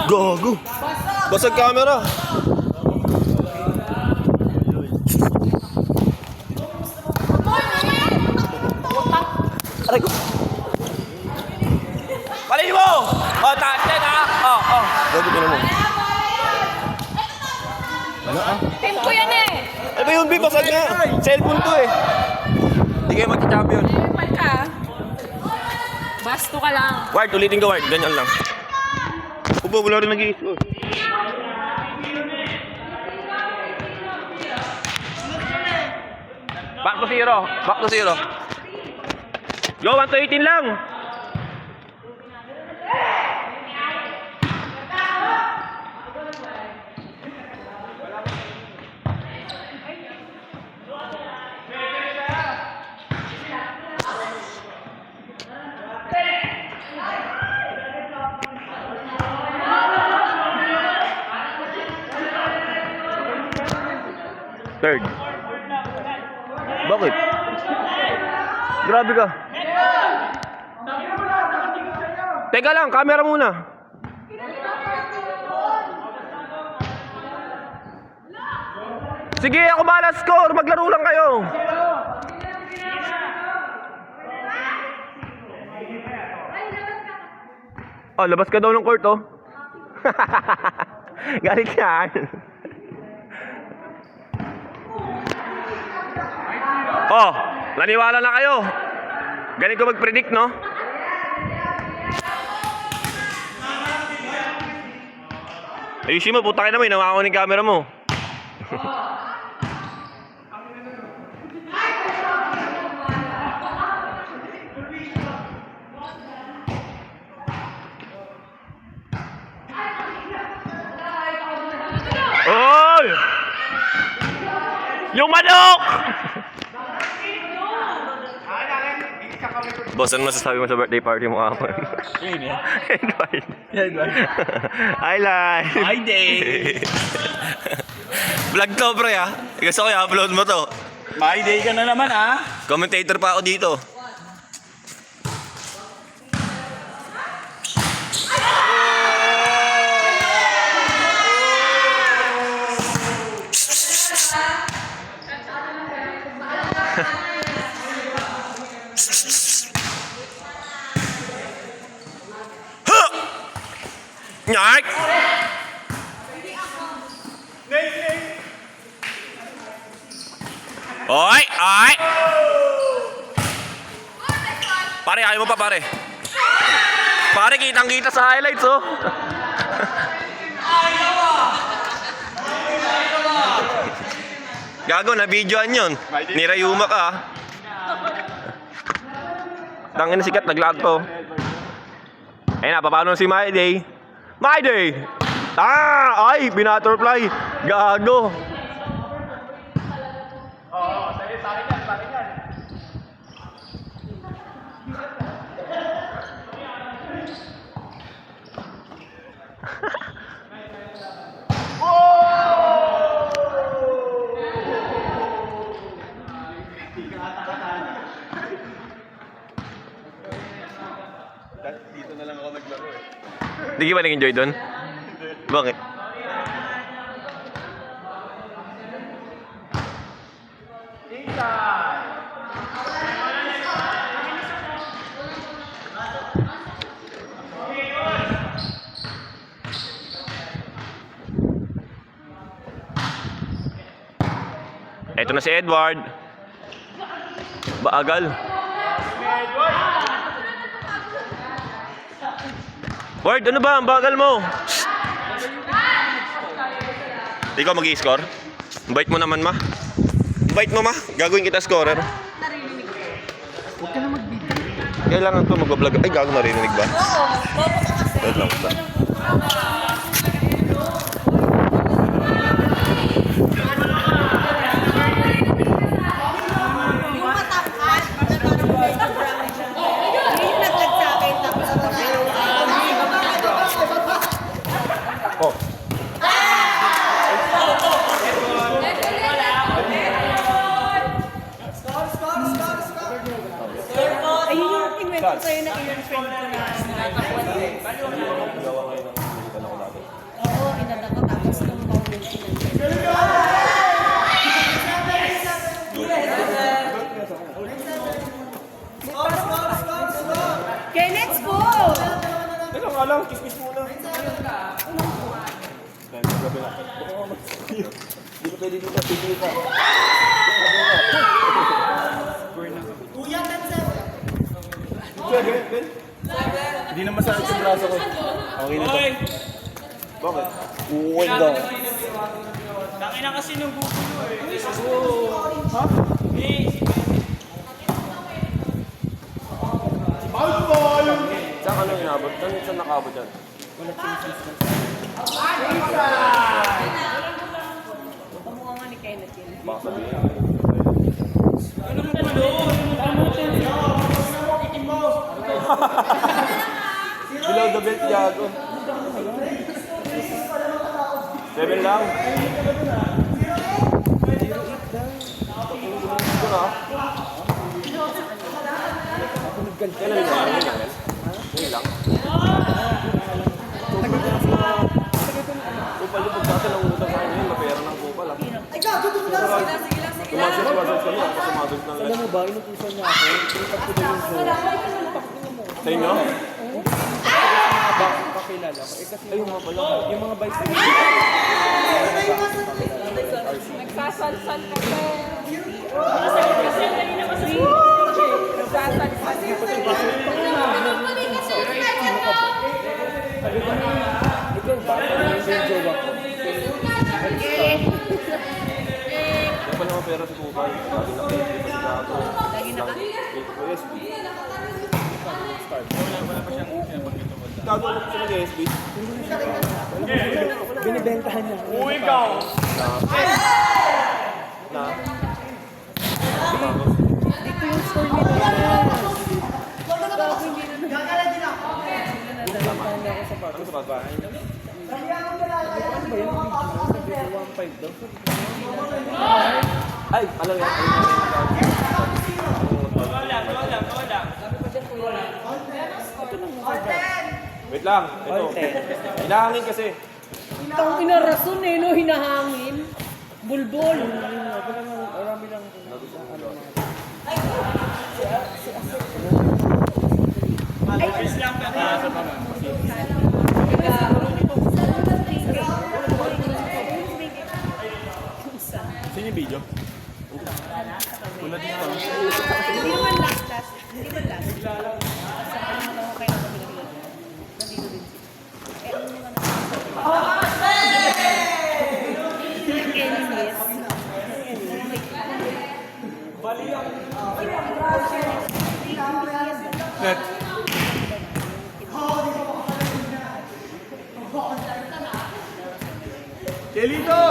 Gago. Basag camera. Aray ko. Palin mo! Oh, taas yan ha! Oh. Gago ka naman. Team ko yan eh! Ano ba yun, B? Basag nga. Cellphone to eh. Hindi kayo mag-champion. Ayun ka. Basto ka lang. Ward, ulitin ka Ward. Ganyan lang. Upo, wala rin nag-iiso. Back to zero. Back to zero. Go, 1 to 18 lang. Third. Bakit? Grabe ka. Teka lang, camera muna. Sige, ako bahala score. Maglaro lang kayo. Oh, labas ka daw ng court, oh. Galit yan. Oh, naniwala na kayo. Galing ko mag-predict, no? Ayusin mo, puta ka naman. Nawakan yung camera mo. Oy! Yung manok! Boss, ano masasabi mo sa birthday party mo kapon? Yun yan. Edward. Edward. Highlight. Hi, day. Vlog to, bro, ha? Gusto ko i-upload mo to. My day ka na naman, ha? Commentator pa ako dito. Nhạc. Ôi, ôi. Pare, ayaw mo pa, pare. Pare, kitang-kita sa highlights, oh. Gago, na-videoan yun. Nirayuma ka, ah. Tangin na sikat, nag-lag to. Ayun na, paano si My Day? My Day! Ah! Ay! Binutterfly! Gago! Oo, sa'yo yan. Dito na lang ako naglaro eh. Hindi ka ba nag-enjoy doon? Bakit? Eto na si Edward. Baagal. Ward, ano ba? Ang bagal mo. Ikaw mag-i-score? Bite mo naman, ma. Bite mo, ma. Gagawin kita scorer. Huwag ka na mag-video. Kailangan to mag-vlog. Ay, gago, narinig ba? Wait lang, wait lang. Yung matangkad, na parang medyo brownish siya. Hindi yung naglag sa akin, tapos Oh. ayun yung inwento sa'yo na i-friend ko na. Hindi ko pwede dito, pili ka. Kuya, 10-7. Hindi na masakit yung braso ko. Okay na to. Bakit? Uwag daw. Tangin na kasi nung gugulo eh. Saan ka nang inabot? Saan nakabot yan? Pamukha nga ni Kenneth yun. Baka sabihin. Below the belt, Yago. 7 lang. Ito na. Kailan yung mga yan? Hindi lang. Kupal yung pagkata ng utang sa akin, mapera ng kupal ah. Ay, gago, tumula. Tumasok kami, ako sumasok ng Alam mo ba, inutusan niya ako, tinitap ko daw yung show. Sa inyo? Pakilala ko. Eh kasi Ayun nga pala. yung mga bikes na Nagsasalsal kasi. Nagsasalsal ikaw ba? Yung jowa ko. Kaya pala mapera sa kupal. Lagi na kayo, di pa si Gago. Lagi na ka? USB. Gago ano ko siya nag-USB? Binibentahan niya. Uwi ka! Na? Dito yung store nila. Binibentahan niya ako sa bago. Ano sa pagba? Ano ba yan? Sabi ko 1.5 daw. Ay! Alam yan. Wait lang. Ito. Hinahangin kasi. Itong inarason eh, no? Hinahangin. Bulbol. Marami lang. Sino yung video? Hindi naman last. Hindi naman last. Sa ano naman kayo na kami nandito din siya. Eh, ano naman Net. Kelito!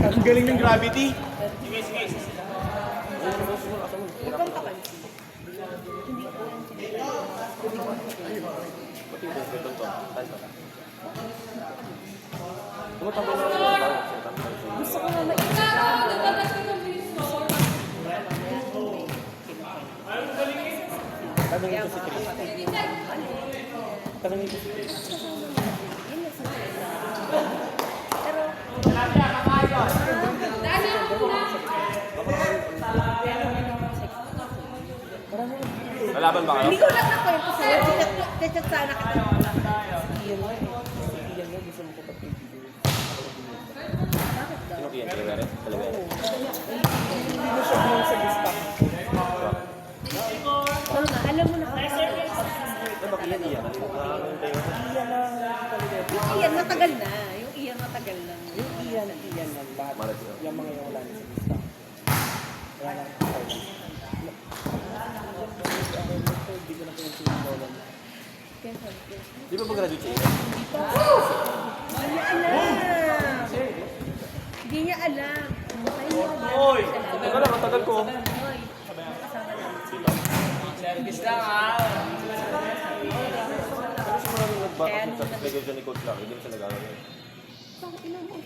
Ang galing ng gravity. gusto ko na maisip. Tanongin ko si Chris. Tanongin ko si Chris. Lalaban ba kayo? Hindi ko lang nakwento sa'yo. Chat sana kita. Iyan nga, gusto mo ko pag-ibigay. Sino kiyan? Talaga rin? Talaga rin? Hindi mo siya bilang sa lista. Alam mo na ako. Ano ba kiyan iyan? Iyan na talaga. Yung iyan matagal na. Yung iyan matagal na. Yung iyan ng lahat. Marat yun. Yung mga yung wala na sa lista. Wala na. Hindi ko na pinagsimulan. Di ba mag-graduate siya iyan? Hindi niya alam. Oy! Teka lang, ang tagal ko. Service lang ha. Pero siya maraming nagbata sa graduation ni Coach Lang. Hindi mo siya nag-aaral.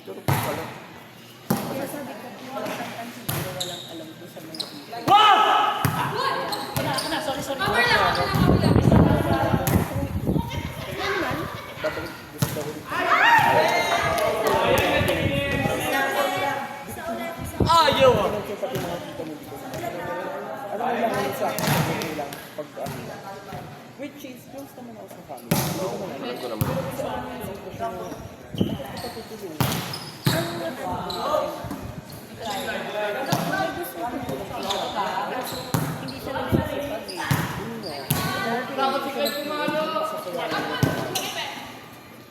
Pero pala. Kaya sabi ko, walang siguro walang alam ko sa mga Dapat gusto ko rin. Ayaw ah. Pinag-check pati mga tita mo dito. Ano mo lang yun sa akin? Ano lang pag ano lang. Which is, close naman ako sa family. Hindi ko naman. Hindi siya nagsisipag eh.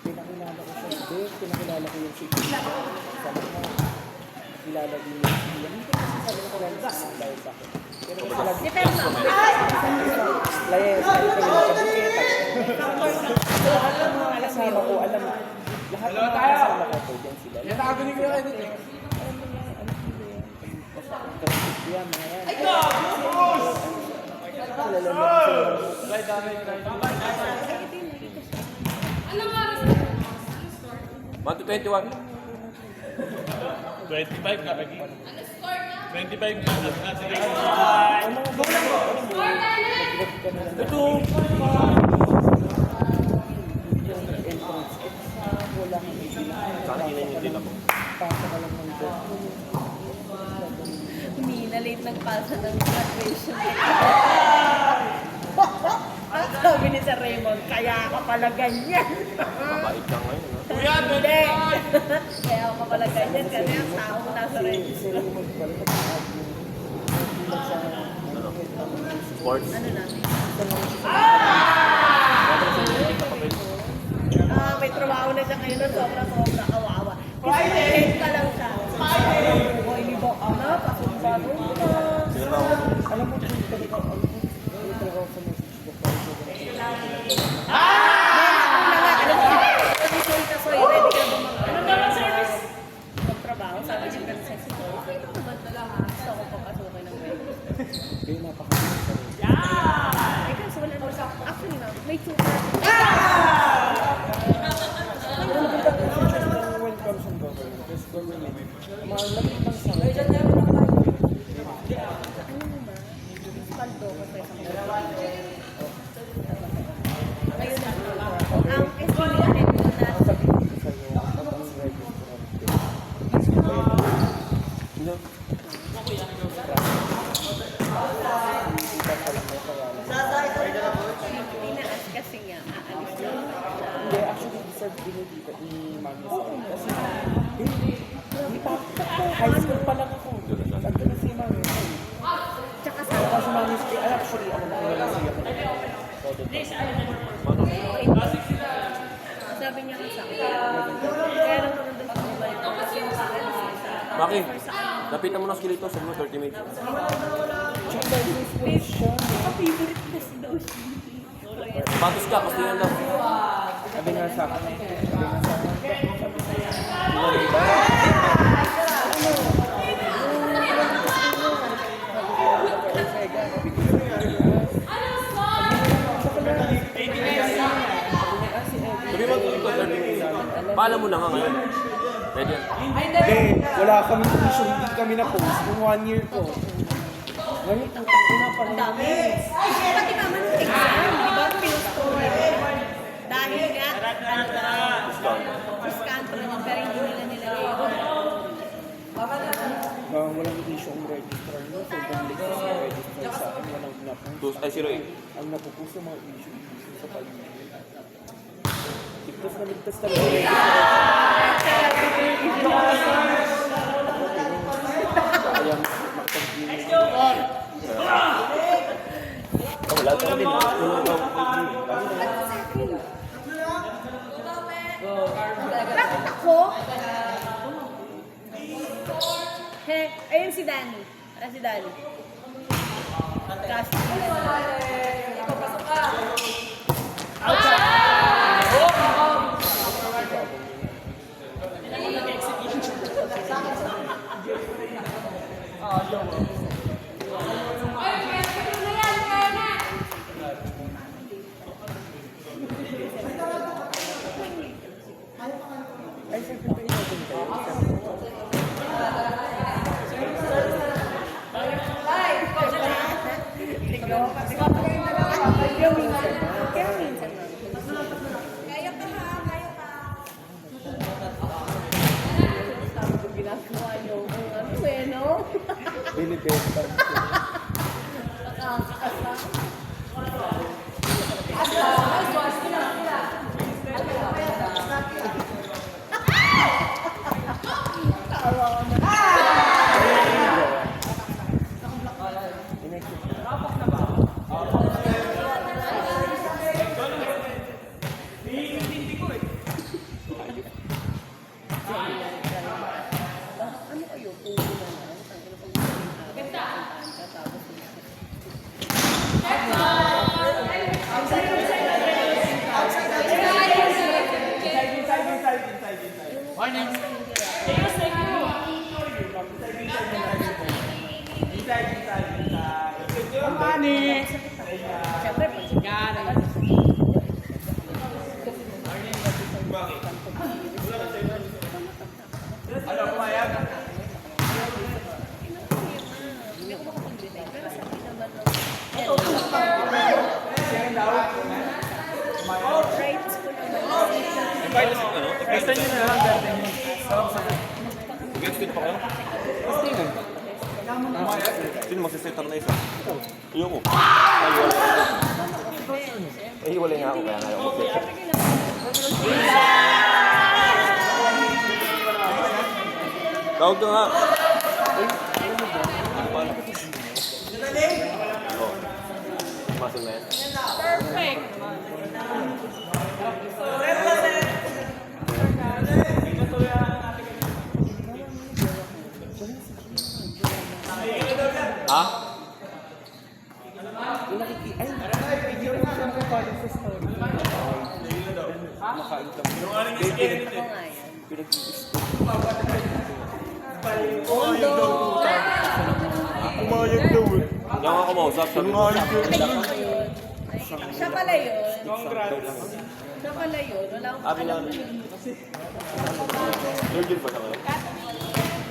Pinakilala ko siya. Hindi, pinakilala ko yung si Kila. Sabi ko, kilala din yung si Kila. Hindi ko kasi sabi ko kilala sa akin dahil sa akin. Pero kasi lagi, Depende lang. layas, sabi ko yung kabuketa. Lahat ng mga kasama ko, alam mo, lahat ng mga kasama ko, pwedeng sila. Yan ako ni Kuya Edith eh. Alam mo yan, ano sila yan? Kasi yan, mga yan. Kilala mo sila. 1 to 21. 25 ka, Becky. 25 ka. Sige. Ito, yung entrance, wala kang Sana hinahintid ako. pasok ka lang ng door. Humina late ng palsa ng graduation. Ang sabi ni Sir Raymond, kaya ka pala ganyan. Mabait ka ngayon, no? Hindi. Kaya ako pala ganyan kasi ang tao mo nasa rin. Kasi rin mo pala nag-add yung sa Sports. Ano lang? May trabaho na siya ngayon na sobra-sobra kawawa. Kasi may ka lang siya. O, hindi ba, pasumba doon na. alam mo, tuloy ka rin ako sa message book. Ready ka ba ano naman service? Magtrabaho, sabi niya ganun sexy ko. Okay lang naman talaga. Gusto ko papasukin ng way. Kaya napakasama ka rin. Ay, kasi wala naman sa... Actually na, may tutor. Welcome sa government. Kasi government, malapit lang sa akin. Ano mo ba? Paldo ko sa isang ngayon na, ang estimate ko na Sabihin ko sa'yo, ang registrar. tinaas kasi nga, aalis na siya. Hindi, actually, deserve din yung dito ni Mami sa akin. Kasi, hindi pa, high school pa lang ako. Sabi na si Mami. Tsaka sa Saka si Mami, actually, ako na kailangan siya ko. sabi niya sa akin. Kaya lang naman doon ako balik ko kasi yung sa akin. Maki, lapitan mo ng skilito. Sabi mo 30 minutes. Tsaka yung school siya. Favorite kasi daw siya. Patos ka, kasi yan daw. Sabi nga sa akin. Sabi mo, tuloy ko 30 minutes. Paalam mo na nga ngayon. Pwede yan. Hindi, wala kami issue, hindi kami na-post. Yung 1 year ko. Ngayon, ang ina pa rin. Dami. Pati naman sa exam, di ba? Pinustory. Dahil nga, ano na, discount naman, pero hindi nila nilagay yun. Walang issue ang registrar mo. So, bumalik sa registrar sa akin. Walang napost. Ay, 08. Ang napopost yung mga issue sa paligid. Ligtas na ligtas talaga yung registrar. Kaya makapag-inis. Wala ka din. Bakit ako? He, ayun si Danny. Ah, si Danny. Kasi, papasok ka. Ay, siyempre pa inatin kayo. Kaya minsan lang. Kaya pa ha, kaya pa. Sabi ko ginagawa niyo. Ano eh, no? nilibetan. Siyempre, pag hindi ako makapag-detect. Pero sabi naman ng rights ko naman. Basta nyo na lang dati. Against it pa kayo? Sino magsisenter na isa? Ayoko. Eh, hiwalay nga ako kaya nga ako. Tawag ka nga. Ano pa? Oh. Muscle na yan. Perfect. Ha? Video ko siya ng college sa story. Nakain kami. Oo nga yan. Umayag daw eh. Hindi ako kumausap. Umayag daw. Siya pala yun. Siya pala yun. Wala akong alam yun. Virgin pa siya ngayon?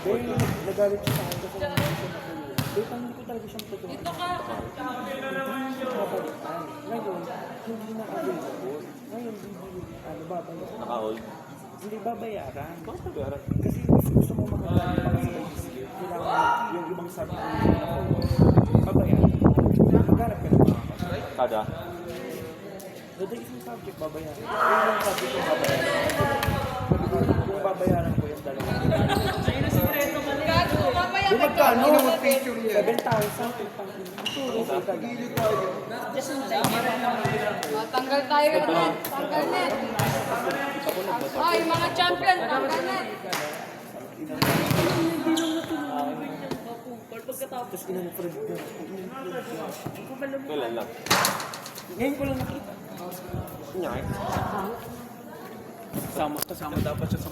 Dahil nagalit siya sa akin kasi hindi siya nakulit. Dahil hindi ko talaga siyang totoo. Ito ka! Ngayon, hindi na available. Ngayon, babayaran. Naka-hold. Hindi babayaran. Bakit nag-aaral? Kasi if gusto mo makakalit pa sa skill, kailangan yung ibang sabi ko yung naka-hold. Babayaran. Maghanap ka na makakalit. Kada? Dada isang subject, babayaran. Yung ibang subject yung babayaran. Kung babayaran ko yung dalawa. Yung magkano? 7,000. Tanggal tayo na. Tanggal net. Ay, mga champion, tanggal net. Tapos in-unfriend ka. Kailan lang? Ngayon ko lang nakita. Kunyay. Kasama dapat siya sa